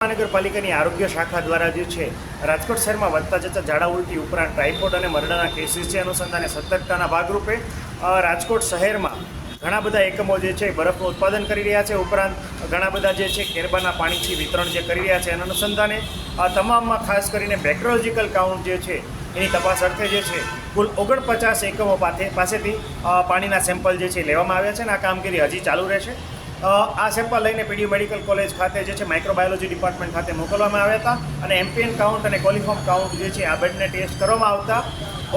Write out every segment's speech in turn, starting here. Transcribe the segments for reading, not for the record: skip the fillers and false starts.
મહાનગરપાલિકાની આરોગ્ય શાખા દ્વારા જે છે રાજકોટ શહેરમાં વધતા જતા ઝાડા ઉલટી ઉપરાંત ટાઇફોઇડ અને મરડાના કેસીસ છે અનુસંધાને સતર્કતાના ભાગરૂપે રાજકોટ શહેરમાં ઘણા બધા એકમો જે છે બરફનું ઉત્પાદન કરી રહ્યા છે. ઉપરાંત ઘણા બધા જે છે કેરબાના પાણીથી વિતરણ જે કરી રહ્યા છે એના અનુસંધાને તમામમાં ખાસ કરીને બેક્ટેરિયોલોજીકલ કાઉન્ટ જે છે એની તપાસ અર્થે જે છે કુલ 49 એકમો પાસેથી પાણીના સેમ્પલ જે છે લેવામાં આવ્યા છે અને આ કામગીરી હજી ચાલુ રહેશે. આ સેમ્પલ લઈને પીડીયુ મેડિકલ કોલેજ ખાતે જે છે માઇક્રોબાયોલોજી ડિપાર્ટમેન્ટ ખાતે મોકલવામાં આવ્યા હતા અને એમપીએન કાઉન્ટ અને કોલિફોર્મ કાઉન્ટ જે છે આ બંને ટેસ્ટ કરવામાં આવતા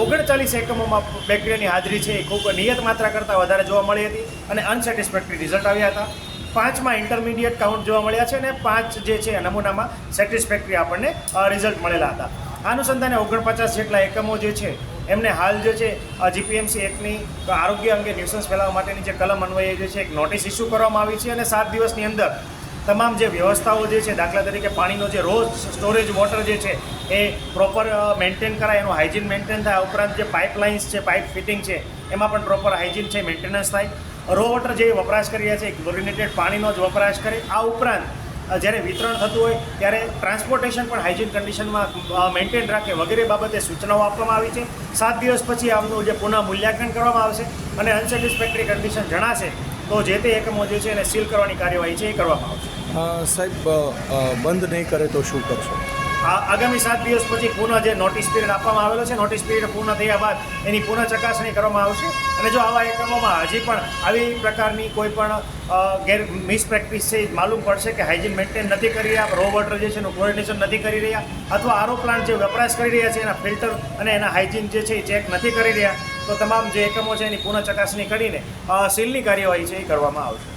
39 એકમોમાં બેક્ટેરિયાની હાજરી છે એ ખૂબ નિયત માત્રા કરતાં વધારે જોવા મળી હતી અને અનસેટિસ્ફેક્ટરી રિઝલ્ટ આવ્યા હતા. 5માં ઇન્ટરમીડિયેટ કાઉન્ટ જોવા મળ્યા છે અને 5 જે છે નમૂનામાં સેટિસ્ફેક્ટરી આપણને રિઝલ્ટ મળેલા હતા. આ અનુસંધાને 49 જેટલા એકમો જે છે એમને હાલ જે છે જીપીએમસી એક્ટની આરોગ્ય અંગે ન્યુસન્સ ફેલાવવા માટેની જે કલમ અન્વયે જે છે એક નોટિસ ઇસ્યુ કરવામાં આવી છે અને 7 દિવસની અંદર તમામ જે વ્યવસ્થાઓ જે છે દાખલા તરીકે પાણીનો જે રોજ સ્ટોરેજ વોટર જે છે એ પ્રોપર મેન્ટેન કરાય, એનું હાઇજીન મેન્ટેન થાય. ઉપરાંત જે પાઇપલાઇન્સ છે, પાઇપ ફિટિંગ છે એમાં પણ પ્રોપર હાઇજીન છે મેન્ટેનન્સ થાય. રો વોટર જે વપરાશ કરી રહ્યા છે ક્લોરિનેટેડ પાણીનો જ વપરાશ કરે. આ ઉપરાંત જ્યારે વિતરણ થતું હોય ત્યારે ટ્રાન્સપોર્ટેશન પણ હાઇજીન કન્ડિશનમાં મેન્ટેન રાખે વગેરે બાબતે સૂચનાઓ આપવામાં આવી છે. 7 દિવસ પછી આમનું જે પુનઃ મૂલ્યાંકન કરવામાં આવશે અને અનસેટિસ્ફેક્ટરી કન્ડિશન જણાશે તો જે તે એકમો જે છે એને સીલ કરવાની કાર્યવાહી છે એ કરવામાં આવશે. સાહેબ બંધ નહીં કરે તો શું કરશો? આગામી 7 દિવસ પછી પુનઃ જે નોટિસ પીરિયડ આપવામાં આવેલો છે, નોટિસ પીરિયડ પૂર્ણ થયા બાદ એની પુનઃ ચકાસણી કરવામાં આવશે અને જો આવા એકમોમાં હજી પણ આવી પ્રકારની કોઈ પણ મિસપ્રેક્ટિસ છે માલુમ પડશે કે હાઇજીન મેન્ટેન નથી કરી રહ્યા, રો વોટર જે છે એનું ક્લોરિનેશન નથી કરી રહ્યા અથવા આરો પ્લાન્ટ જે વપરાશ કરી રહ્યા છે એના ફિલ્ટર અને એના હાઇજીન જે છે એ ચેક નથી કરી રહ્યા તો તમામ જે એકમો છે એની પુનઃ ચકાસણી કરીને સીલની કાર્યવાહી છે એ કરવામાં આવશે.